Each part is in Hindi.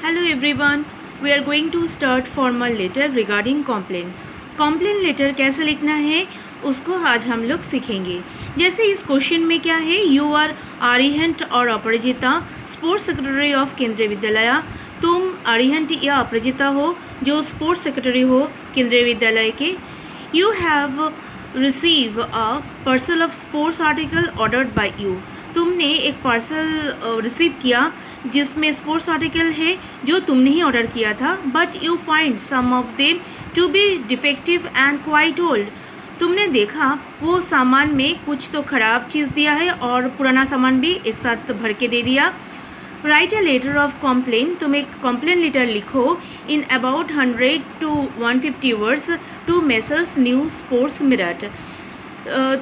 Hello everyone, we are going to start formal letter regarding complaint. Complaint letter कैसे लिखना है उसको आज हम लोग सीखेंगे. जैसे इस क्वेश्चन में क्या है, यू आर आर्यहंत और अपराजिता स्पोर्ट्स सेक्रेटरी ऑफ केंद्रीय विद्यालय. तुम आर्यहंत या अपराजिता हो जो स्पोर्ट्स सेक्रेटरी हो केंद्रीय विद्यालय के. You have receive a parcel of sports article ordered bye you. तुमने एक पार्सल रिसीव किया जिसमें स्पोर्ट्स आर्टिकल है जो तुमने ही ऑर्डर किया था. But you find some of them to be defective and quite old. तुमने देखा वो सामान में कुछ तो ख़राब चीज़ दिया है और पुराना सामान भी एक साथ भर के दे दिया. Write a letter of complain. तुम एक कंप्लेन लेटर लिखो in about 100 to 150 words to messrs new sports mart.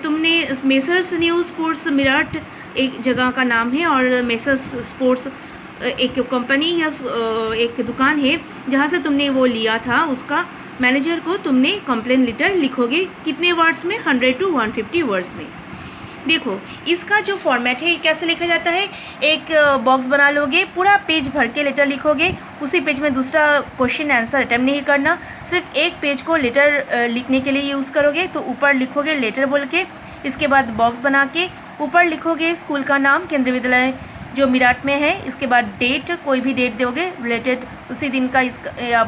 तुमने मेसर्स न्यू स्पोर्ट्स मिरट एक जगह का नाम है और मेसर्स स्पोर्ट्स एक कंपनी या एक दुकान है जहाँ से तुमने वो लिया था. उसका मैनेजर को तुमने कंप्लेन लेटर लिखोगे कितने वर्ड्स में, 100 to 150 वर्ड्स में. देखो इसका जो फॉर्मेट है कैसे लिखा जाता है. एक बॉक्स बना लोगे, पूरा पेज भर के लेटर लिखोगे. उसी पेज में दूसरा क्वेश्चन आंसर अटेम्प्ट नहीं करना, सिर्फ एक पेज को लेटर लिखने के लिए यूज़ करोगे. तो ऊपर लिखोगे लेटर बोल के, इसके बाद बॉक्स बना के ऊपर लिखोगे स्कूल का नाम केंद्रीय विद्यालय जो मिराट में है. इसके बाद डेट, कोई भी डेट दोगे रिलेटेड उसी दिन का या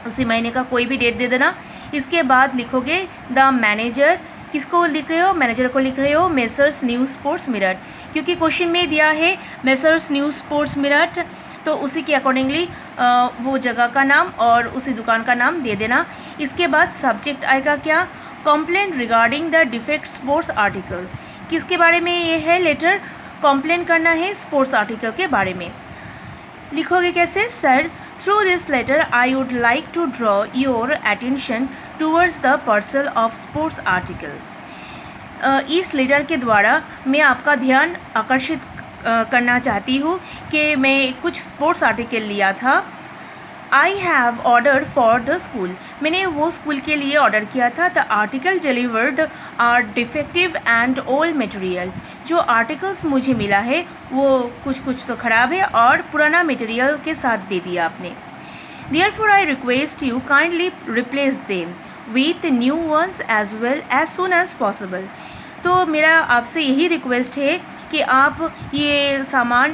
उसी महीने का कोई भी डेट दे देना. इसके बाद लिखोगे द मैनेजर. किसको लिख रहे हो? मैनेजर को लिख रहे हो. मेसर्स न्यू स्पोर्ट्स मिरट, क्योंकि क्वेश्चन में दिया है मेसर्स न्यू स्पोर्ट्स मिरट, तो उसी के अकॉर्डिंगली वो जगह का नाम और उसी दुकान का नाम दे देना. इसके बाद सब्जेक्ट आएगा क्या, complain regarding the defect sports article. किसके बारे में ये है लेटर, कंप्लेन करना है स्पोर्ट्स आर्टिकल के बारे में. लिखोगे कैसे, sir through this letter I would like to draw your attention towards the parcel of sports article. इस लेटर के द्वारा मैं आपका ध्यान आकर्षित करना चाहती हूँ कि मैं कुछ स्पोर्ट्स आर्टिकल लिया था. I have order for the school. मैंने वो स्कूल के लिए ऑर्डर किया था. The article delivered are defective and old material. जो आर्टिकल्स मुझे मिला है वो कुछ तो ख़राब है और पुराना मटेरियल के साथ दे दिया आपने. Therefore I request you kindly replace them with new ones as well as soon as possible. तो मेरा आपसे यही रिक्वेस्ट है कि आप ये सामान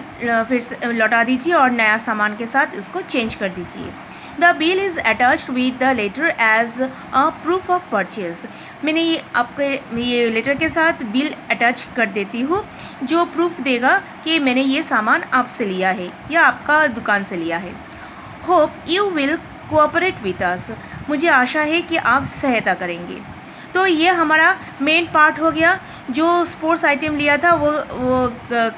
फिर से लौटा दीजिए और नया सामान के साथ इसको चेंज कर दीजिए. The bill is attached with the letter as a proof of purchase. मैंने ये आपके ये लेटर के साथ बिल अटैच कर देती हूँ जो प्रूफ देगा कि मैंने ये सामान आपसे लिया है या आपका दुकान से लिया है. Hope you will cooperate with us. मुझे आशा है कि आप सहायता करेंगे. तो ये हमारा मेन पार्ट हो गया. जो स्पोर्ट्स आइटम लिया था वो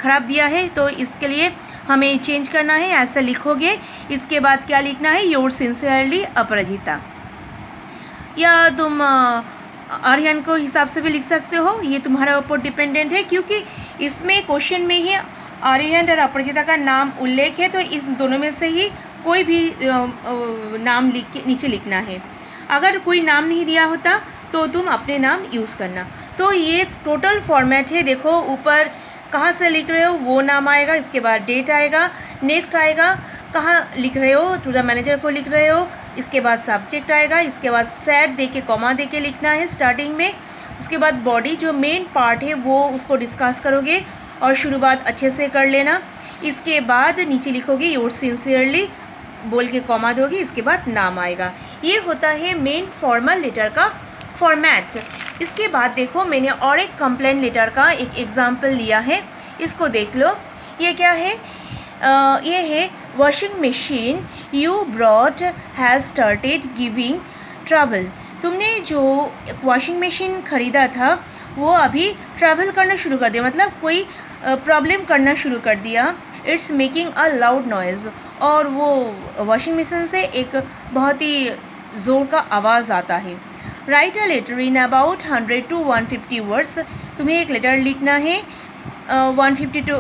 ख़राब दिया है तो इसके लिए हमें चेंज करना है, ऐसा लिखोगे. इसके बाद क्या लिखना है, योर सिंसियरली अपराजिता. या तुम आर्यन को हिसाब से भी लिख सकते हो, ये तुम्हारा ऊपर डिपेंडेंट है क्योंकि इसमें क्वेश्चन में ही आर्यन और अपराजिता का नाम उल्लेख है. तो इस दोनों में से ही कोई भी नाम लिख के नीचे लिखना है. अगर कोई नाम नहीं दिया होता तो तुम अपने नाम यूज़ करना. तो ये टोटल फॉर्मेट है. देखो ऊपर कहाँ से लिख रहे हो वो नाम आएगा, इसके बाद डेट आएगा, नेक्स्ट आएगा कहाँ लिख रहे हो, टू द मैनेजर को लिख रहे हो, इसके बाद सब्जेक्ट आएगा, इसके बाद सेट दे के कॉमा दे के लिखना है स्टार्टिंग में. उसके बाद बॉडी जो मेन पार्ट है वो उसको डिस्कस करोगे और शुरुआत अच्छे से कर लेना. इसके बाद नीचे लिखोगे योर सिंसियरली बोल के कॉमा दोगे, इसके बाद नाम आएगा. ये होता है मेन फॉर्मल लेटर का फॉर्मेट. इसके बाद देखो मैंने और एक कंप्लेन लेटर का एक एग्जाम्पल लिया है, इसको देख लो. ये क्या है, ये है washing machine you brought has started giving trouble. तुमने जो वॉशिंग मशीन ख़रीदा था वो अभी ट्रैवल करना शुरू कर दिया, मतलब कोई प्रॉब्लम करना शुरू कर दिया. It's making a loud noise. और वो वॉशिंग मशीन से एक बहुत ही ज़ोर का आवाज़ आता है. Write a letter in about 100 to 150 words. तुम्हें एक लेटर लिखना है 100 to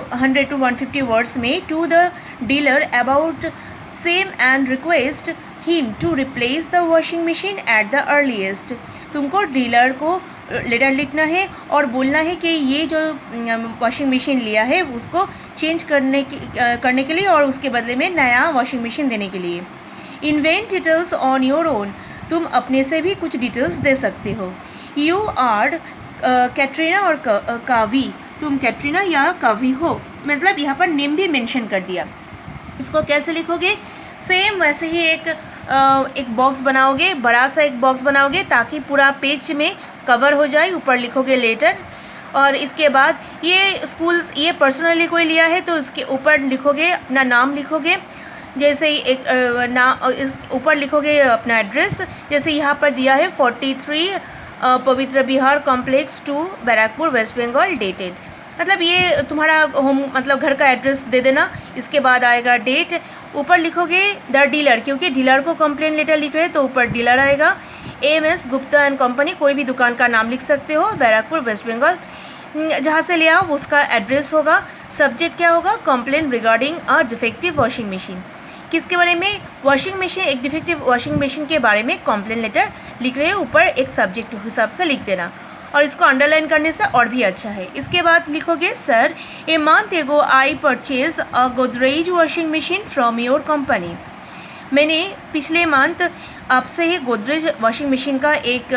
150 वर्ड्स में to the dealer about same and request him to replace the washing machine at the earliest. तुमको डीलर को लेटर लिखना है और बोलना है कि ये जो वॉशिंग मशीन लिया है उसको चेंज करने के लिए और उसके बदले में नया वॉशिंग मशीन देने के लिए। Invent details on your own, तुम अपने से भी कुछ डिटेल्स दे सकते हो। यू आर कैटरीना और कावी, तुम कैटरीना या कावी हो, मतलब यहाँ पर नेम भी मेंशन कर दिया। इसको कैसे लिखोगे? सेम वैसे ही एक बॉक्स बनाओगे, बड़ा सा एक बॉक्स बनाओगे ताकि पूरा पेज में कवर हो जाए। ऊपर लिखोगे लेटर और इसके बाद ये पर्सनली कोई लिया है तो इसके ऊपर लिखोगे अपना नाम लिखोगे। जैसे इस ऊपर लिखोगे अपना एड्रेस, जैसे यहाँ पर दिया है 43 Pavitra Vihar complex 2 Barrackpore West Bengal dated, मतलब ये तुम्हारा होम मतलब घर का एड्रेस दे देना। इसके बाद आएगा डेट, ऊपर लिखोगे द डीलर, क्योंकि डीलर को कंप्लेन लेटर लिख रहे हैं तो ऊपर डीलर आएगा। एम.एस. गुप्ता एंड कंपनी, कोई भी दुकान का नाम लिख सकते हो, बैरकपुर वेस्ट बंगाल, जहाँ से ले आओ उसका एड्रेस होगा। सब्जेक्ट क्या होगा? Complain regarding a defective washing machine, किसके बारे में? वॉशिंग मशीन, एक डिफेक्टिव वॉशिंग मशीन के बारे में कंप्लेन लेटर लिख रहे हो, ऊपर एक सब्जेक्ट हिसाब से लिख देना और इसको अंडरलाइन करने से और भी अच्छा है। इसके बाद लिखोगे सर ए मंथ एगो I purchase a Godrej washing machine from your company, मैंने पिछले मंथ आपसे ही गोदरेज वॉशिंग मशीन का एक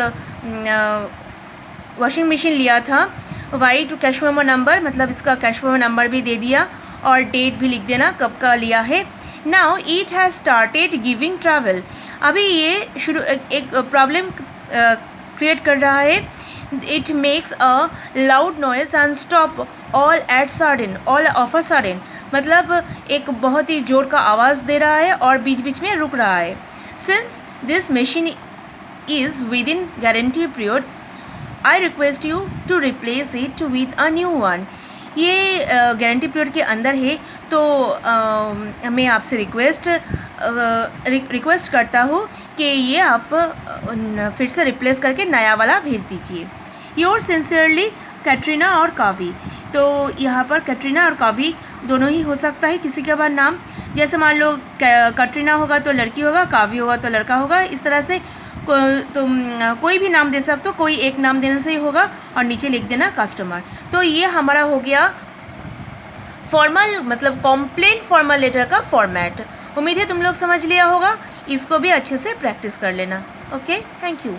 वॉशिंग मशीन लिया था। वाई टू कैश मेमो नंबर, मतलब इसका कैश मेमो नंबर भी दे दिया और डेट भी लिख देना कब का लिया है। Now it has started giving travel, अभी ये शुरू एक प्रॉब्लम क्रिएट कर रहा है। It makes a loud noise and stop all of a sudden, मतलब एक बहुत ही ज़ोर का आवाज़ दे रहा है और बीच बीच में रुक रहा है। Since this machine is within guarantee period I request you to replace it with a new one, ये गारंटी पीरियड के अंदर है तो मैं आपसे रिक्वेस्ट करता हूँ कि ये आप फिर से रिप्लेस करके नया वाला भेज दीजिए। योर सिंसियरली कैटरीना और कावी, तो यहाँ पर कैटरीना और कावी दोनों ही हो सकता है किसी के बाद नाम, जैसे मान लो कैटरीना होगा तो लड़की होगा, कावी होगा तो लड़का होगा, इस तरह से तुम कोई भी नाम दे सकते हो, कोई एक नाम देने से ही होगा और नीचे लिख देना कस्टमर। तो ये हमारा हो गया फॉर्मल मतलब कंप्लेंट फॉर्मल लेटर का फॉर्मेट। उम्मीद है तुम लोग समझ लिया होगा, इसको भी अच्छे से प्रैक्टिस कर लेना। Okay, thank you.